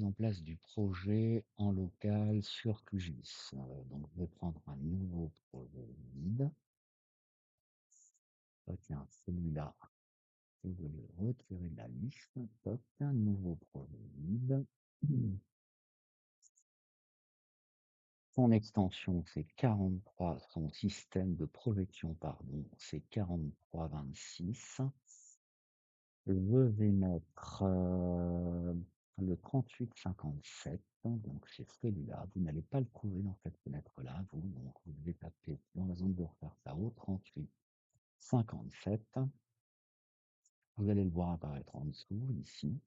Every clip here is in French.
en place du projet en local sur QGIS. Donc je vais prendre un nouveau projet vide. Tiens, celui-là, je vais le retirer de la liste. Toc, un nouveau projet vide. Son extension, c'est 43, son système de projection, pardon, c'est 4326. Je vais mettre le 3857, donc c'est celui-là. Vous n'allez pas le trouver dans cette fenêtre-là, vous. Donc vous devez taper dans la zone de recherche là-haut, 3857. Vous allez le voir apparaître en dessous, ici.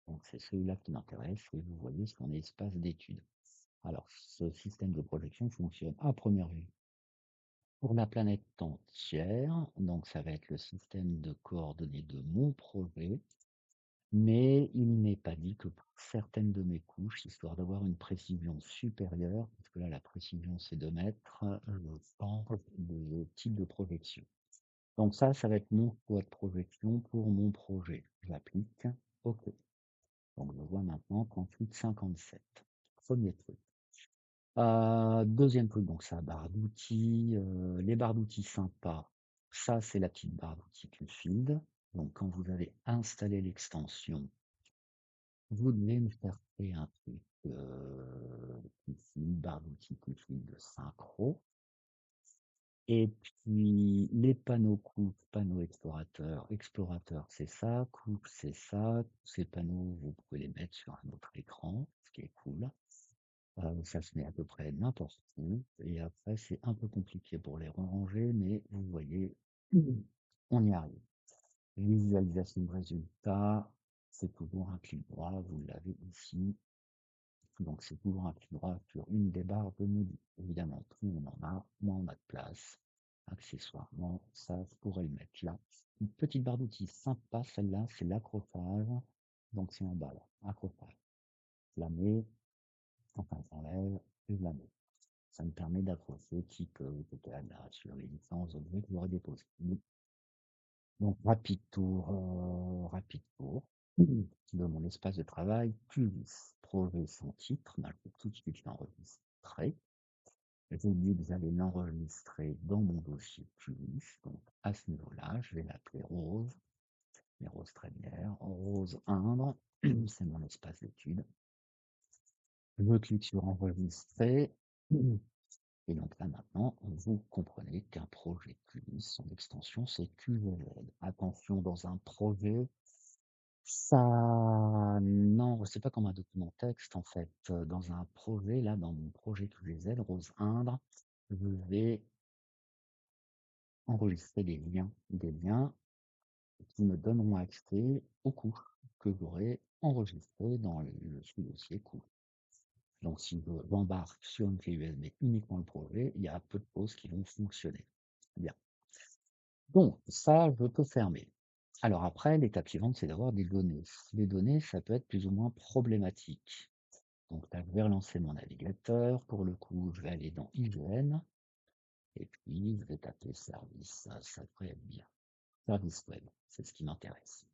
Donc c'est celui-là qui m'intéresse et vous voyez son espace d'étude. Alors ce système de projection fonctionne à première vue pour la planète entière, donc ça va être le système de coordonnées de mon projet. Mais il n'est pas dit que pour certaines de mes couches, histoire d'avoir une précision supérieure, parce que là, la précision, c'est de mettre le temps de type de projection. Donc ça va être mon choix de projection pour mon projet. J'applique OK. Donc je vois maintenant 3857. Premier truc. Deuxième truc, donc ça, barre d'outils. Les barres d'outils sympas, ça, c'est la petite barre d'outils QField. Donc quand vous avez installé l'extension, vous devez me faire créer un truc, ici, barre d'outils Qfil de synchro. Et puis les panneaux coupe, panneaux explorateur, c'est ça, coupe, c'est ça. Ces panneaux, vous pouvez les mettre sur un autre écran, ce qui est cool. Ça se met à peu près n'importe où. Et après, c'est un peu compliqué pour les ranger, mais vous voyez, on y arrive. Visualisation de résultats, c'est toujours un clic droit, vous l'avez ici. Donc c'est toujours un clic droit sur une des barres de menu. Évidemment, plus on en a, moins on a de place. Accessoirement, ça, je pourrais le mettre là. Une petite barre d'outils sympa, celle-là, c'est l'accrochage. Donc c'est en bas là, accrochage. Je la mets, enfin j'enlève, et je la mets. Ça me permet d'accrocher type là sur les différents objets que j'aurais déposés. Donc rapide tour de mon espace de travail, plus projet sans titre, bah, je peux tout de suite l'enregistrer. J'ai dit que j'allais l'enregistrer dans mon dossier QGIS, donc à ce niveau-là, je vais l'appeler Rose, mais Rose Trémière, Rose Indre, c'est mon espace d'étude. Je clique sur enregistrer, et donc là maintenant, vous comprenez qu'un projet QGIS, son extension, c'est QGZ. Attention, dans un projet, ça, non, c'est pas comme un document texte en fait. Dans un projet, là, dans mon projet QGZ, Rose Indre, je vais enregistrer des liens qui me donneront accès aux couches que j'aurai enregistrées dans le sous-dossier cours. Donc si j'embarque sur une clé USB uniquement le projet, il y a peu de choses qui vont fonctionner. Bien. Donc ça, je peux fermer. Alors après, l'étape suivante, c'est d'avoir des données. Les données, ça peut être plus ou moins problématique. Donc là, je vais relancer mon navigateur. Pour le coup, je vais aller dans IGN. Et puis, je vais taper service. Ça devrait être bien. Service web, c'est ce qui m'intéresse.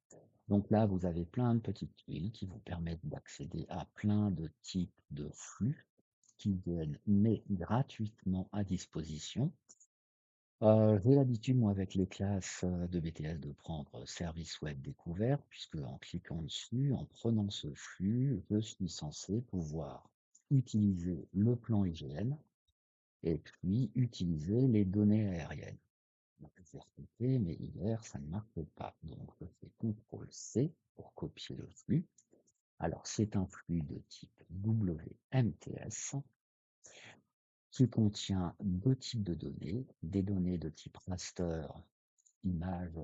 Donc là, vous avez plein de petites tuiles qui vous permettent d'accéder à plein de types de flux qui viennent mais gratuitement à disposition. J'ai l'habitude, moi, avec les classes de BTS, de prendre service web découvert, puisque en cliquant dessus, en prenant ce flux, je suis censé pouvoir utiliser le plan IGN et puis utiliser les données aériennes. Donc, je vais recliquer, mais hier, ça ne marche pas. Donc, je fais CTRL-C pour copier le flux. Alors, c'est un flux de type WMTS qui contient deux types de données, des données de type raster, image,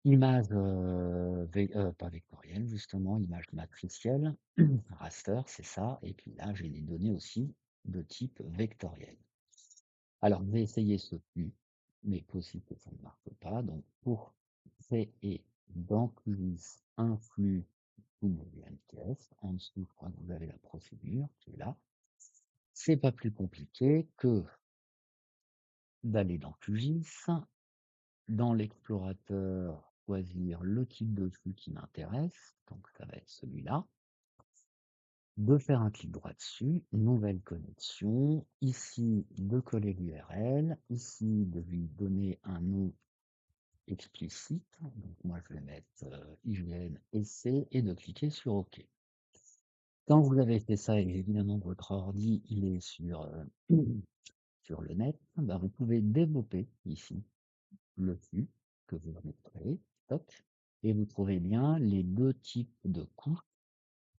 image pas vectorielle, justement, image matricielle, raster, c'est ça, et puis là, j'ai des données aussi de type vectoriel. Alors, je vais essayer ce flux, mais possible que ça ne marche pas. Donc, pour créer dans QGIS un flux WMTS, en dessous, je crois que vous avez la procédure qui est là. C'est pas plus compliqué que d'aller dans QGIS, dans l'explorateur, choisir le type de flux qui m'intéresse, donc ça va être celui-là, de faire un clic droit dessus, nouvelle connexion, ici de coller l'URL, ici de lui donner un nom explicite, donc moi je vais mettre IGN essai et de cliquer sur OK. Quand vous avez fait ça et évidemment votre ordi il est sur le net, ben, vous pouvez développer ici le flux que vous venez de créer, toc, et vous trouvez bien les deux types de coûts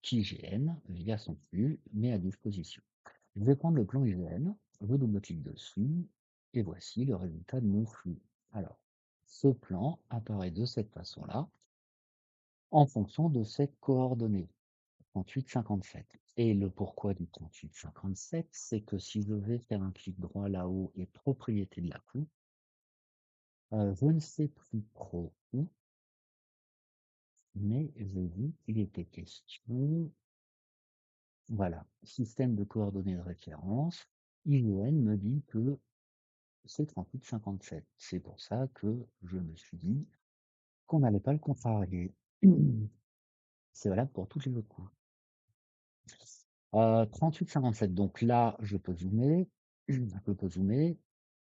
qu'IGN, via son flux, met à disposition. Je vais prendre le plan IGN, je double-clique dessus, et voici le résultat de mon flux. Alors, ce plan apparaît de cette façon-là, en fonction de cette coordonnée, 38,57. Et le pourquoi du 38,57, c'est que si je vais faire un clic droit là-haut et propriété de la coupe, je ne sais plus trop où, mais j'ai vu qu'il était question, voilà, système de coordonnées de référence, IGN me dit que c'est 38,57. C'est pour ça que je me suis dit qu'on n'allait pas le contrarier. C'est valable pour toutes les autres couches. 38,57, donc là, je peux zoomer, je peux zoomer.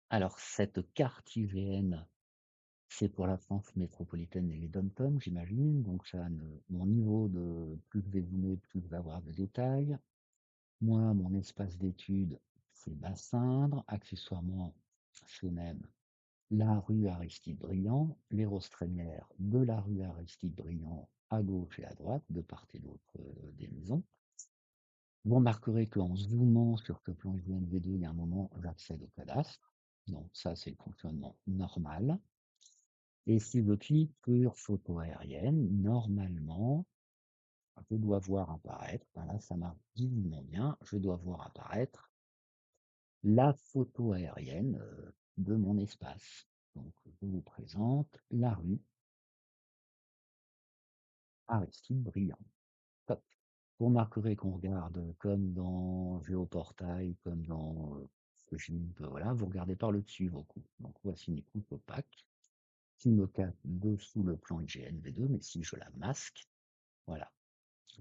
Alors, cette carte IGN, c'est pour la France métropolitaine et les dom-toms, j'imagine. Donc, ça, mon niveau de plus je vais zoomer, plus je vais avoir de détails. Moi, mon espace d'étude, c'est Bassindre. Accessoirement, c'est même la rue Aristide-Briand, les rostre-trémières de la rue Aristide-Briand à gauche et à droite, de part et d'autre des maisons. Vous remarquerez qu'en zoomant sur ce plan IGN-V2, il y a un moment, j'accède au cadastre. Donc ça, c'est le fonctionnement normal. Et si je clique sur photo aérienne, normalement, je dois voir apparaître, ben là ça marche divinement bien, je dois voir apparaître la photo aérienne de mon espace. Donc je vous présente la rue Aristide-Briand. Top. Vous remarquerez qu'on regarde comme dans Géoportail, comme dans Cogip, voilà, vous regardez par le dessus vos coups. Donc voici une coupe opaque qui me cache dessous le plan IGN-V2, mais si je la masque, voilà,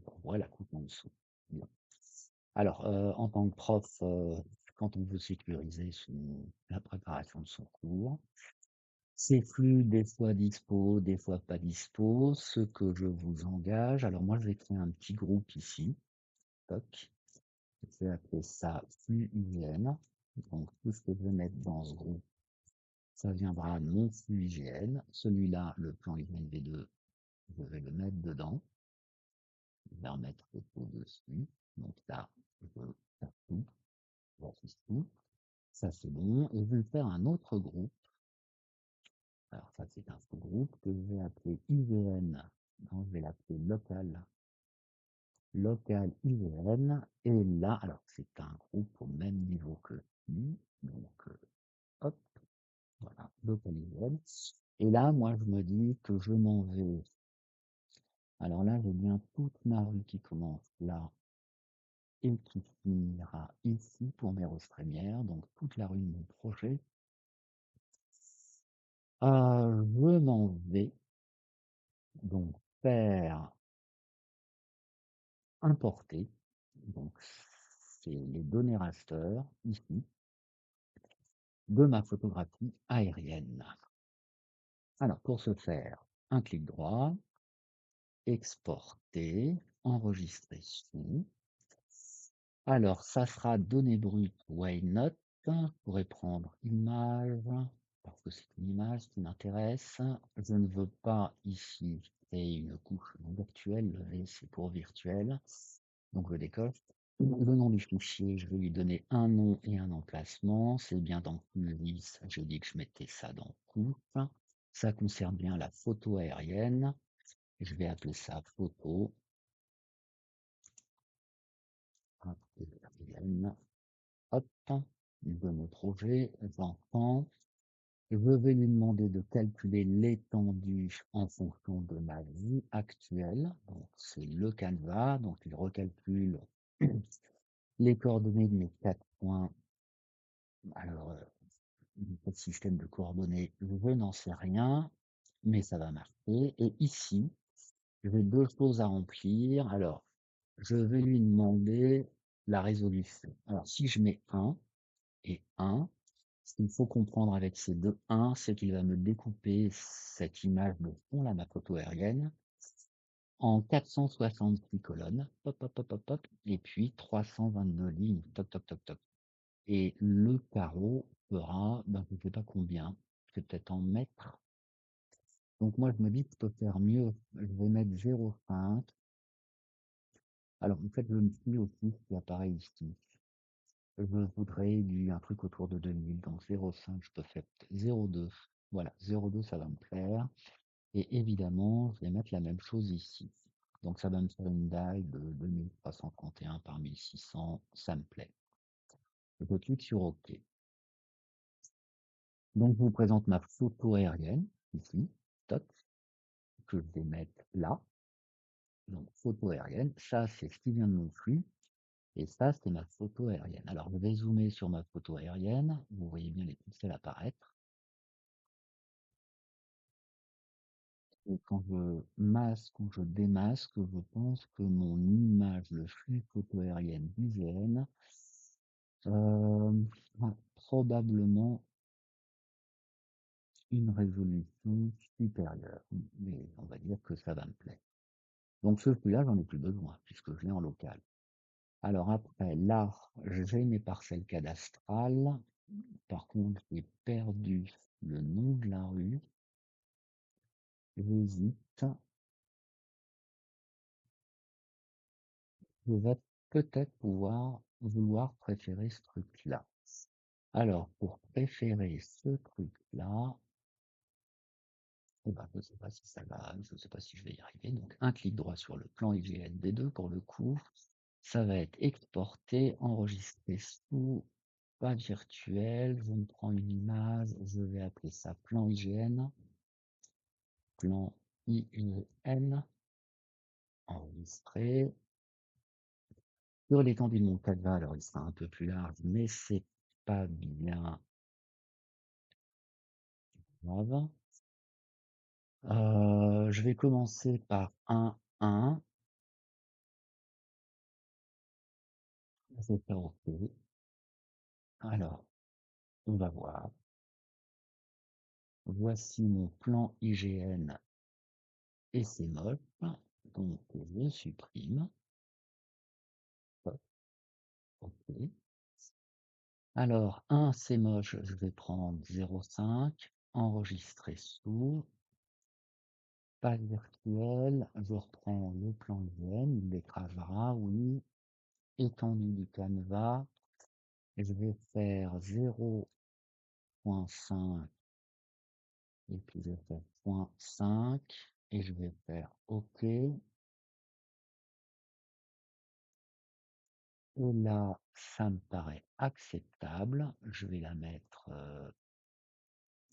on voit la coupe en dessous. Bien. Alors, en tant que prof, quand on veut sécuriser la préparation de son cours, c'est flux des fois dispo, des fois pas dispo, ce que je vous engage. Alors moi, je vais créer un petit groupe ici. Toc. Je vais appeler ça flux IGN. Donc, tout ce que je vais mettre dans ce groupe, ça viendra de mon flux IGN. Celui-là, le plan IGN V2, je vais le mettre dedans. Je vais remettre au-dessus. Donc là, je tape tout. Voici tout. Ça, c'est bon. Et je vais faire un autre groupe. Alors, ça, c'est un sous-groupe que je vais appeler IGN. Donc, je vais l'appeler local IGN. Et là, alors, c'est un groupe au même niveau que lui. Donc, hop, voilà, local IGN. Et là, moi, je me dis que je m'en vais. Alors là, j'ai bien toute ma rue qui commence là et qui finira ici pour mes roses premières. Donc, toute la rue de mon projet. Je m'en vais donc faire importer, donc c'est les données raster ici de ma photographie aérienne. Alors pour ce faire, un clic droit, exporter, enregistrer sous. Alors ça sera données brutes, why not? Je pourrais prendre image, parce que c'est une image qui m'intéresse. Je ne veux pas ici créer une couche virtuelle, le V c'est pour virtuel. Donc je décoche. Le nom du fichier, je vais lui donner un nom et un emplacement. C'est bien dans Culvis, j'ai dit que je mettais ça dans coupe. Ça concerne bien la photo aérienne. Je vais appeler ça photo aérienne. Hop, de mon projet, j'entends. Je vais lui demander de calculer l'étendue en fonction de ma vie actuelle. Donc c'est le canevas, donc il recalcule les coordonnées de mes 4 points. Alors, le système de coordonnées, je n'en sais rien. mais ça va marcher. Et ici, j'ai deux choses à remplir. Alors, je vais lui demander la résolution. Alors, si je mets 1 et 1, ce qu'il faut comprendre avec ces deux 1, c'est qu'il va me découper cette image de fond, là, ma photo aérienne, en 466 colonnes, hop, hop, hop, hop, hop, et puis 322 lignes, toc, toc, toc, toc. Et le carreau fera, ben, je ne sais pas combien, c'est peut-être en mètres. Donc moi, je me dis que je peux faire mieux. Je vais mettre 0,5. Alors, en fait, je me suis aussi ce qui apparaît ici. Je voudrais un truc autour de 2000. Donc 0,5, je peux faire 0,2. Voilà, 0,2, ça va me plaire. Et évidemment, je vais mettre la même chose ici. Donc ça va me faire une dalle de 2331 par 1600. Ça me plaît. Je clique sur OK. Donc je vous présente ma photo aérienne, ici, toc, que je vais mettre là. Donc photo aérienne, ça c'est ce qui vient de mon flux. Et ça, c'est ma photo aérienne. Alors, je vais zoomer sur ma photo aérienne. Vous voyez bien les pixels apparaître. Et quand je masque ou je démasque, je pense que mon image, le flux photo aérienne d'IGN, a probablement une résolution supérieure. Mais on va dire que ça va me plaire. Donc ce flux-là, j'en ai plus besoin, puisque je l'ai en local. Alors après, là, j'ai mes parcelles cadastrales. Par contre, j'ai perdu le nom de la rue. J'hésite. Je vais peut-être vouloir préférer ce truc-là. Alors, pour préférer ce truc-là, eh ben, je sais pas si ça va, je sais pas si je vais y arriver. Donc, un clic droit sur le plan IGN D2 pour le coup. Ça va être exporté, enregistré sous, pas virtuel. Je me prends une image, je vais appeler ça plan IGN. Plan IGN, enregistré. Sur l'étendue de mon canevas, alors il sera un peu plus large, mais c'est pas bien grave. Je vais commencer par 1, 1. Je vais faire OK. Alors, on va voir. Voici mon plan IGN et c'est moche. Donc, je supprime. Hop, OK. Alors, 1, c'est moche. Je vais prendre 0,5. Enregistrer sous. Page virtuelle. Je reprends le plan IGN. Il l'écrasera, oui. Étendue du canevas. Et je vais faire 0,5 et puis je vais faire 0,5 et je vais faire OK. Et là, ça me paraît acceptable. Je vais la mettre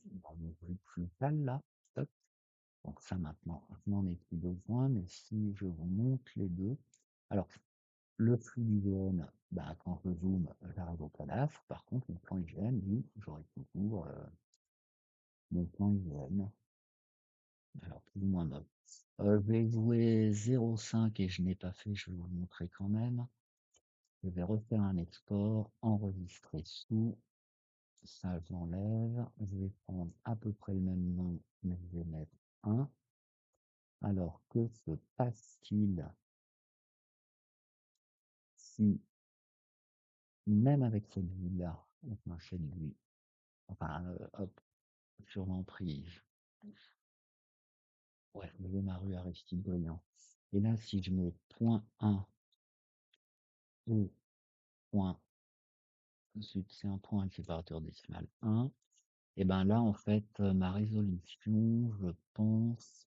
dans mon flux local là. Hop. Donc ça maintenant, je n'en ai plus besoin, mais si je vous montre les deux. Alors, le flux d'hygiène, bah, quand je zoome, j'arrive au cadastre. Par contre, mon plan hygiène, lui, j'aurai toujours mon plan hygiène. Alors, plus ou moins moche. Je vais jouer 0,5 et je n'ai pas fait, je vais vous montrer quand même. Je vais refaire un export, enregistrer sous, ça j'enlève. Je vais prendre à peu près le même nom, mais je vais mettre 1. Alors, que se passe-t-il si, même avec cette vue-là, enfin cette vue, enfin, hop, sur l'emprise, ouais, je vais ma rue Aristide Briand. Et là, si je mets point 1 et point, c'est un point, un séparateur décimal 1, et ben là, en fait, ma résolution, je pense,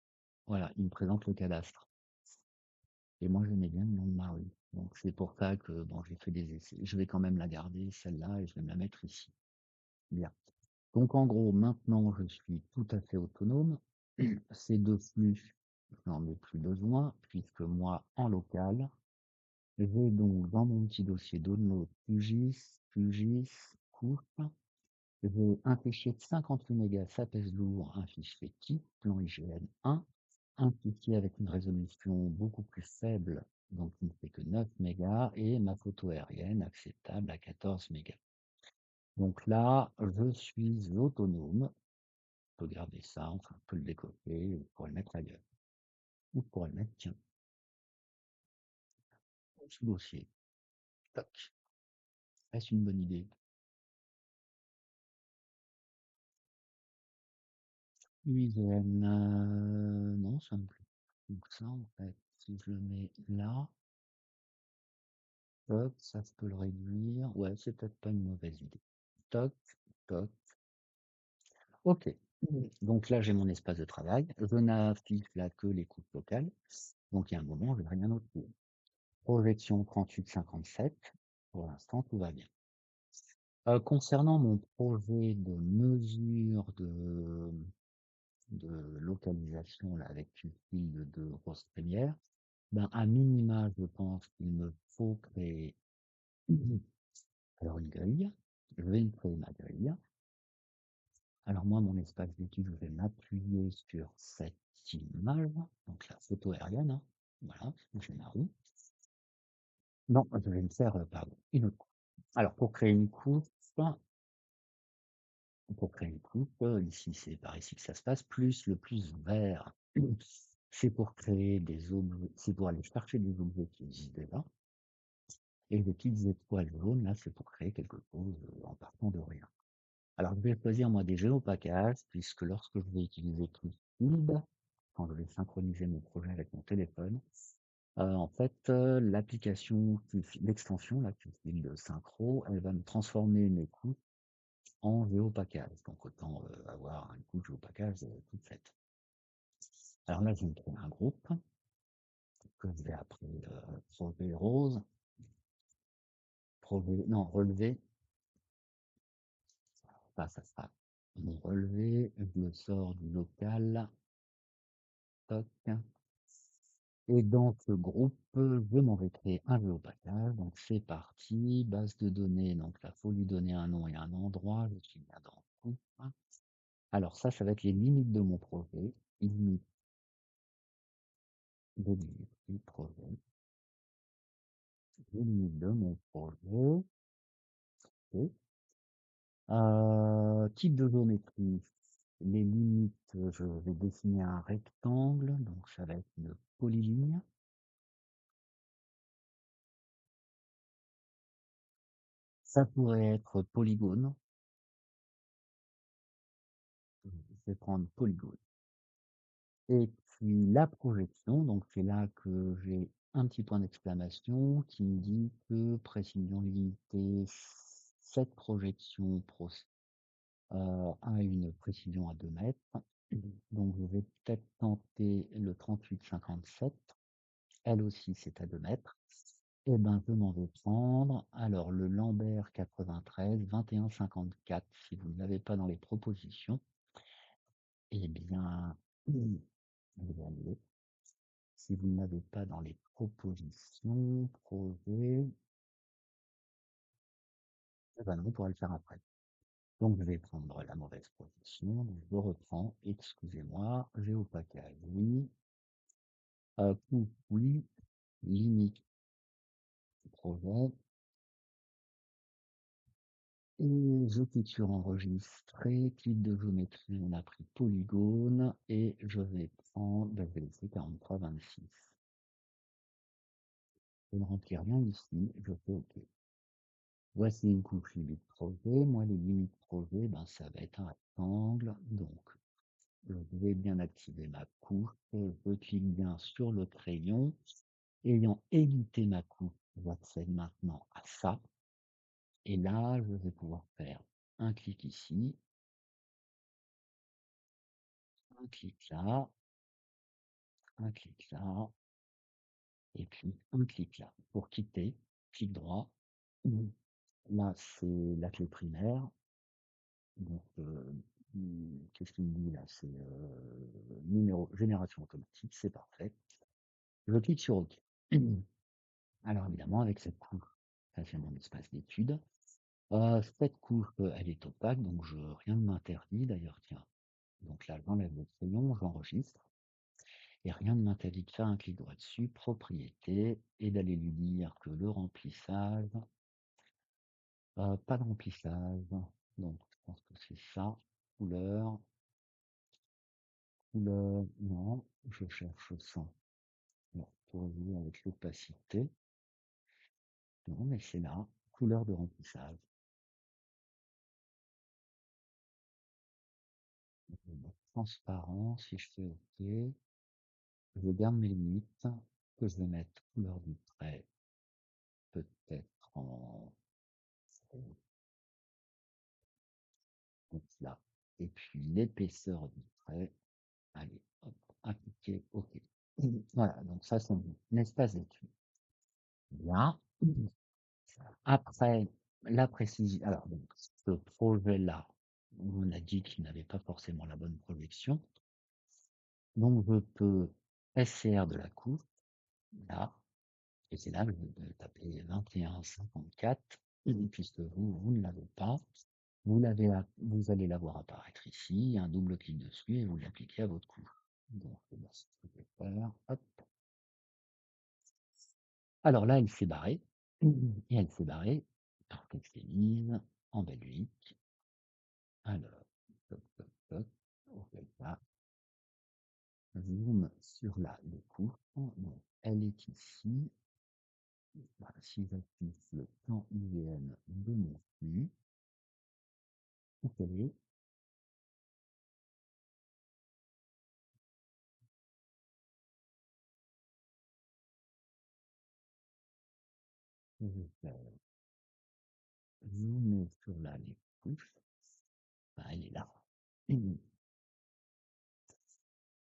voilà, il me présente le cadastre. Et moi, j'aimais bien le nom de ma rue. Donc c'est pour ça que bon, j'ai fait des essais. Je vais quand même la garder, celle-là, et je vais me la mettre ici. Bien. Donc en gros, maintenant, je suis tout à fait autonome. Ces deux flux, je n'en ai plus besoin, puisque moi, en local, je vais donc dans mon petit dossier download QGIS, couche. J'ai un fichier de 58 mégas, ça pèse lourd, un fichier type, plan IGN 1, un fichier avec une résolution beaucoup plus faible, donc qui ne fait que 9 mégas, et ma photo aérienne acceptable à 14 mégas. Donc là, je suis autonome. Je peux garder ça, enfin, je peux le décoller, ou je pourrais le mettre ailleurs. Ou je pourrais le mettre, tiens, sous dossier. Tac. Est-ce une bonne idée? UIGN, non, ça me plaît. Donc ça, en fait, si je le mets là, hop, ça je peux le réduire. Ouais, c'est peut-être pas une mauvaise idée. Toc, toc. Ok. Donc là, j'ai mon espace de travail. Je n'affiche là que les coupes locales. Donc il y a un moment, je vais rien autre. Projection 38-57. Pour l'instant, tout va bien. Concernant mon projet de mesure de localisation là, avec une file de grosses premières, ben, à minima, je pense qu'il me faut créer alors une grille. Je vais me créer ma grille. Alors moi, mon espace d'étude, je vais m'appuyer sur cette image, donc la photo aérienne, hein. Voilà, j'ai ma roue. Non, je vais me faire, pardon, une autre coupe. Alors pour créer une coupe, ici c'est par ici que ça se passe, plus le plus vert, c'est pour créer des objets, c'est pour aller chercher des objets qui existent déjà. Et les petites étoiles jaunes, là, c'est pour créer quelque chose en partant de rien. Alors, je vais choisir, moi, des géopackages, puisque lorsque je vais utiliser QField, quand je vais synchroniser mon projet avec mon téléphone, en fait, l'application, l'extension, là, QField Synchro, elle va me transformer mes couches en géopackage. Donc, autant avoir une couche géopackage toute faite. Alors là, je vais me trouver un groupe que je vais appeler projet rose, projet, non, relevé. Ça sera mon relevé, je le sors du local, toc. Et dans ce groupe, je m'en vais créer un géopackage. Donc c'est parti, base de données. Donc là, faut lui donner un nom et un endroit. Je suis bien dans le groupe. Alors ça va être les limites de mon projet. Limites de limites du projet. Les limites de mon projet. Ok. Type de géométrie. Les limites, je vais dessiner un rectangle, donc ça va être une polyligne. Ça pourrait être polygone. Je vais prendre polygone. Et puis la projection, donc c'est là que j'ai un petit point d'exclamation qui me dit que précision limitée, cette projection a une précision à 2 mètres. Donc je vais peut-être tenter le 38-57. Elle aussi, c'est à 2 mètres. Eh ben, je m'en vais prendre, alors le Lambert 93, 21-54, si vous ne l'avez pas dans les propositions, eh bien, je vais annuler. Si vous ne l'avez pas dans les propositions, projet, eh ben non, on pourra le faire après. Donc, je vais prendre la mauvaise position, donc je reprends, excusez-moi, géopackage, oui, coup, oui, limite, projet, et je clique sur enregistrer, clic de géométrie, on a pris polygone, et je vais prendre, ben, je vais laisser 43-26. Je ne remplis rien ici, je fais OK. Voici une couche limite projet. Moi, les limites projet, ben, ça va être un rectangle. Donc, je vais bien activer ma couche. Je clique bien sur le crayon. Ayant édité ma couche, j'accède maintenant à ça. Et là, je vais pouvoir faire un clic ici, un clic là, un clic là, et puis un clic là. Pour quitter, clic droit. Là, c'est la clé primaire. Donc, qu'est-ce qu'il me dit là? C'est numéro génération automatique, c'est parfait. Je clique sur OK. Alors évidemment, avec cette couche, ça fait mon espace d'étude. Cette couche, elle est opaque, donc rien ne m'interdit d'ailleurs, tiens, donc là, j'enlève le crayon, j'enregistre et rien ne m'interdit de faire un clic droit dessus, propriété et d'aller lui dire que le remplissage, pas de remplissage, donc je pense que c'est ça, couleur, couleur, non, je cherche ça. Alors, pour jouer avec l'opacité, non, mais c'est là, couleur de remplissage. Transparent, si je fais OK, je garde mes limites, que je vais mettre couleur du trait, peut-être en donc là. Et puis l'épaisseur du trait, allez, hop, appliquer, OK. Voilà, donc ça c'est un espace d'étude. Bien. Après, la précision. Alors, donc, ce projet-là, on a dit qu'il n'avait pas forcément la bonne projection. Donc, je peux SCR de la coupe, là, et c'est là que je vais taper 21,54, puisque vous ne l'avez pas. Vous allez la voir apparaître ici, un double clic dessus et vous l'appliquez à votre coupe. Donc, c'est ce que je vais faire. Hop. Alors là, elle s'est barrée, et elle s'est barrée parce qu'elle s'est mise en Belgique. Alors, toc, toc, toc, on fait ça. Zoom sur la découpe. Donc, elle est ici. Voilà, si j'affiche le plan IGN de mon flux, où elle est, je vais faire zoomer sur la découpe. Ben, elle est là.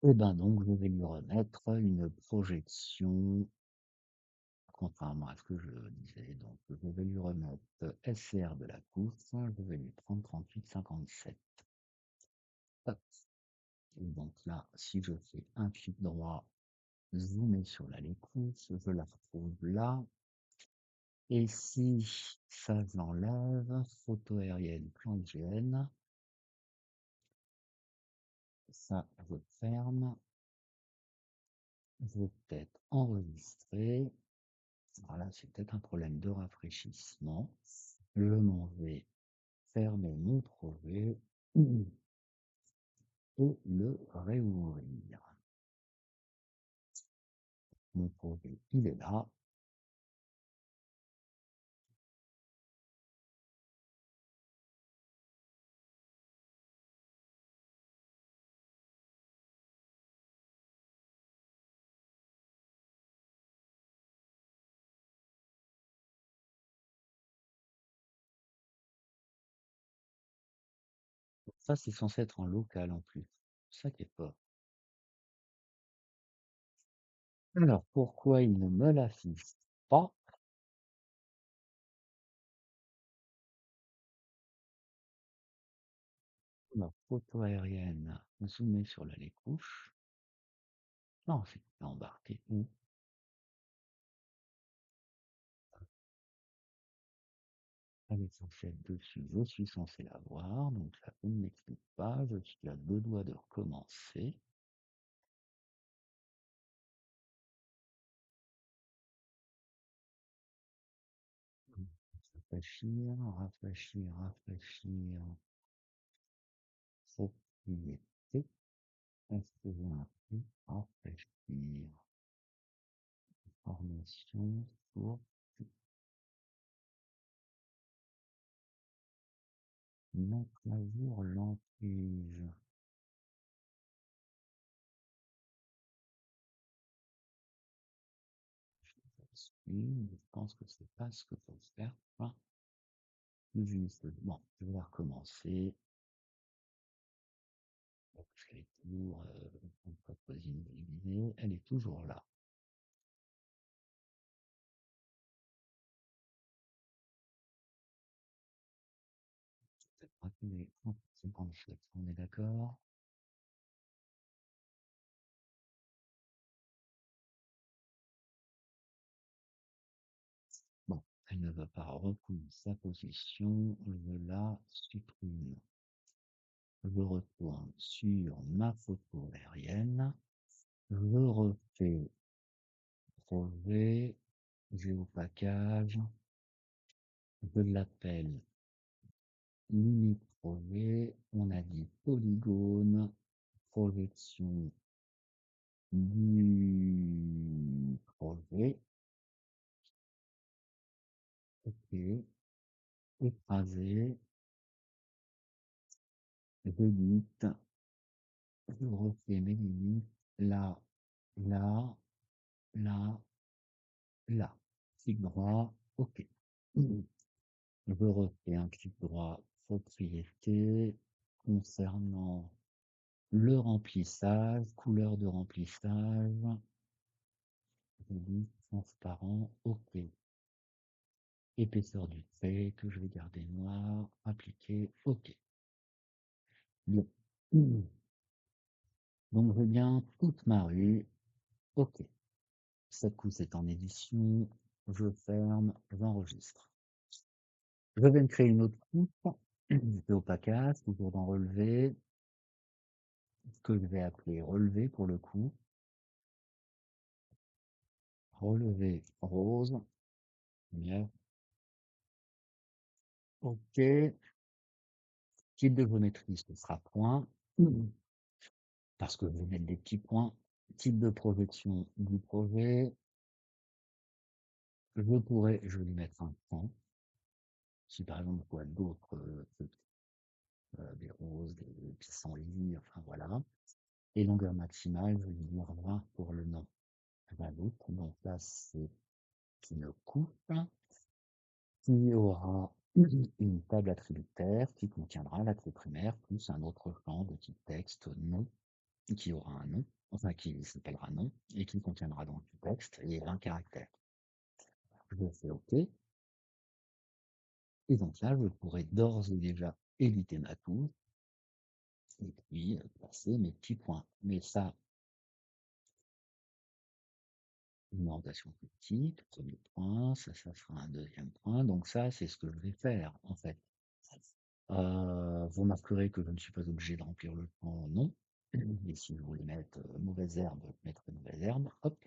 Et ben donc, je vais lui remettre une projection, contrairement à ce que je disais. Donc, je vais lui remettre SR de la couche. Je vais lui prendre 38,57. Hop. Et donc là, si je fais un clic droit, zoomer sur la lécousse, je la retrouve là. Et si ça, je l'enlève, photo aérienne, plan IGN, ça, je ferme. Je vais peut-être enregistrer. Voilà, c'est peut-être un problème de rafraîchissement. Je m'en vais fermer mon projet et le réouvrir. Mon projet, il est là. Ça, c'est censé être en local en plus. Ça qui est pas. Alors, pourquoi il ne me l'affiche pas? La photo aérienne, zoomer sur la couche. Non, c'est pas embarqué où? Elle est censée être dessus, je suis censé la voir, donc ça ne m'explique pas, je suis à deux doigts de recommencer. Rafraîchir, rafraîchir, rafraîchir. Propriété. Est-ce que j'ai un truc? Rafraîchir. Formation, source. Mettre à jour l'emprise. Je pense que c'est pas ce que faut faire. Enfin, juste, bon, je vais recommencer. Parce qu'elle est toujours, proposine éliminée, elle est toujours là. Peut-être rappeler 57, on est d'accord? Bon, elle elle ne veut pas reprendre sa position, je la supprime. Je retourne sur ma photo aérienne, je refais projet, géopackage, je l'appelle limite projet, on a dit polygone, projection du projet, ok, écrasé, j'édite, je refais mes limites, là, là, là, là, clic droit, ok. Je refais un clic droit, propriété, concernant le remplissage, couleur de remplissage, j'édite, transparent, ok. Épaisseur du trait que je vais garder noir, appliquer, ok. Bien. Donc je viens toute ma rue, ok. Cette couche est en édition, je ferme, j'enregistre. Je vais me créer une autre couche, géopackage, toujours dans relevé, que je vais appeler relevé pour le coup. Relevé rose, bien. Ok. Type de géométrie, ce sera point. Parce que je vais mettre des petits points. Type de projection du projet. Je vais lui mettre un point. Si par exemple, je vois d'autres trucs, des roses, des pissenlits, enfin voilà. Et longueur maximale, je vais lui dire 20 pour le nom. J'ajoute. Donc là, c'est une coupe qui aura une table attributaire qui contiendra la clé primaire plus un autre champ de type texte nom qui aura un nom, enfin qui s'appellera nom et qui contiendra donc du texte et 20 caractères. Je fais OK. Et donc là, je pourrais d'ores et déjà éditer ma touche et puis placer mes petits points. Mais ça, une orientation plus petite, premier point, ça sera un deuxième point. Donc ça, c'est ce que je vais faire en fait. Vous remarquerez que je ne suis pas obligé de remplir le champ non. Et si je voulais mettre mauvaise herbe, je mettrai mauvaise herbe. Hop.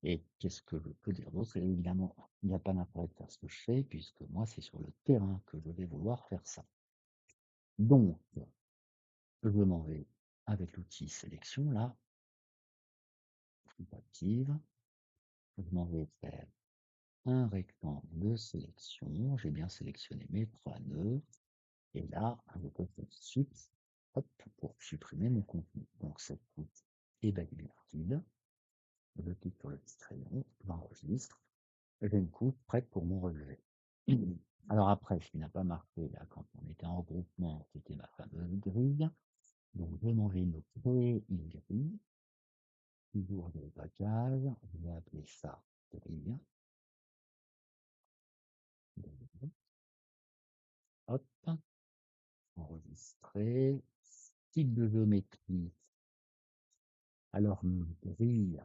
Et qu'est-ce que je peux dire d'autre? Et évidemment, il n'y a pas d'intérêt de faire ce que je fais, puisque moi, c'est sur le terrain que je vais vouloir faire ça. Donc, je m'en vais avec l'outil sélection, là, active. Je m'en vais faire un rectangle de sélection. J'ai bien sélectionné mes trois nœuds. Et là, je peux faire sup, hop, pour supprimer mon contenu. Donc, cette route est balayée rapide. Je clique sur le petit crayon, j'enregistre. J'ai une coupe prête pour mon relevé. Alors après, ce qui n'a pas marché là quand on était en regroupement, c'était ma fameuse grille. Donc je m'en vais me créer une grille, toujours de package, je vais appeler ça grille. Hop, enregistrer. Type de géométrie. Alors grille,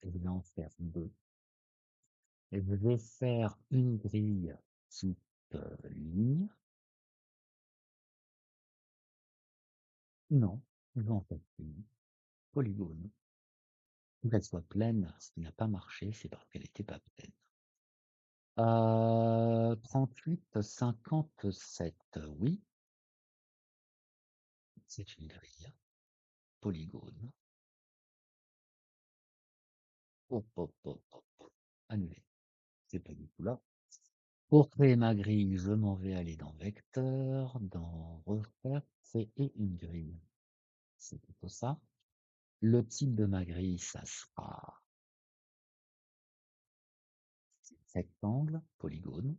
je vais en faire deux. Et je vais faire une grille type ligne. Non, je vais en faire une polygone. Qu'elle soit pleine, ce qui n'a pas marché, c'est parce qu'elle n'était pas pleine. 38-57, oui, c'est une grille. Polygone. Hop, hop, hop, hop, hop. Annulé. C'est pas du tout là. Pour créer ma grille, je m'en vais aller dans Vecteur, dans Refaire, et une grille. C'est plutôt ça. Le type de ma grille, ça sera rectangle, polygone.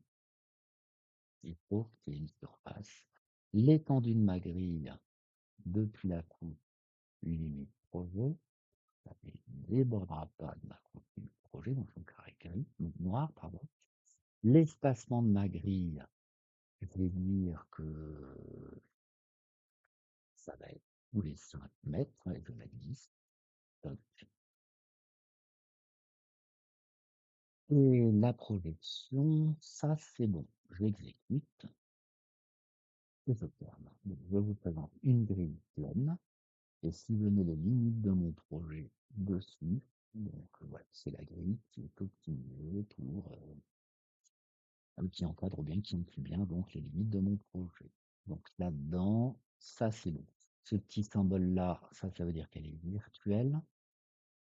Il faut qu'il y ait une surface. L'étendue de ma grille, depuis la coupe, une limite projet. Ça ne débordera pas de ma coupe du projet, donc son carré gris, donc noir, pardon. L'espacement de ma grille, je vais dire que ça va être tous les 5 mètres, et je vais mettre 10. Donc, Et la projection, ça c'est bon. J'exécute et je ferme. Donc, je vous présente une grille pleine. Et si je mets les limites de mon projet dessus, donc voilà, c'est la grille qui est optimisée pour, qui encadre bien, qui inclut bien donc les limites de mon projet. Donc là-dedans, ça c'est bon. Ce petit symbole-là, ça veut dire qu'elle est virtuelle.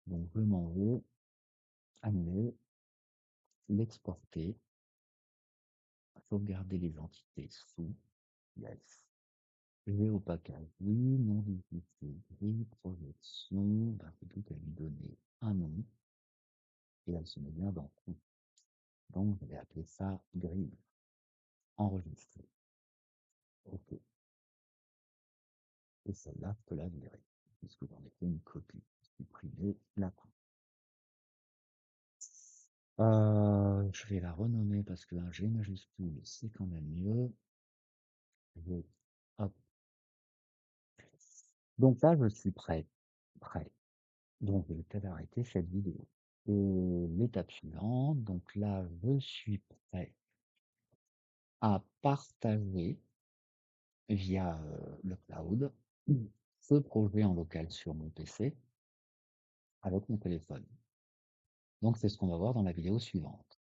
Donc je m'en vais, annuler, l'exporter, sauvegarder les entités sous, yes. Géopackage, oui, nom difficile, grille, projection, ben, c'est tout à lui donner un nom, et elle se met bien dans tout. Donc, je vais appeler ça grille. Enregistrer. OK. Et celle-là, je peux la virer, puisque j'en ai fait une copie. Supprimer la coupe. Je vais la renommer parce qu'un G majuscule, c'est quand même mieux. Je- Hop. Donc là, je suis prêt. Prêt. Donc, je vais peut-être arrêter cette vidéo. Et l'étape suivante, donc là, je suis prêt à partager via le cloud ce projet en local sur mon PC avec mon téléphone. Donc, c'est ce qu'on va voir dans la vidéo suivante.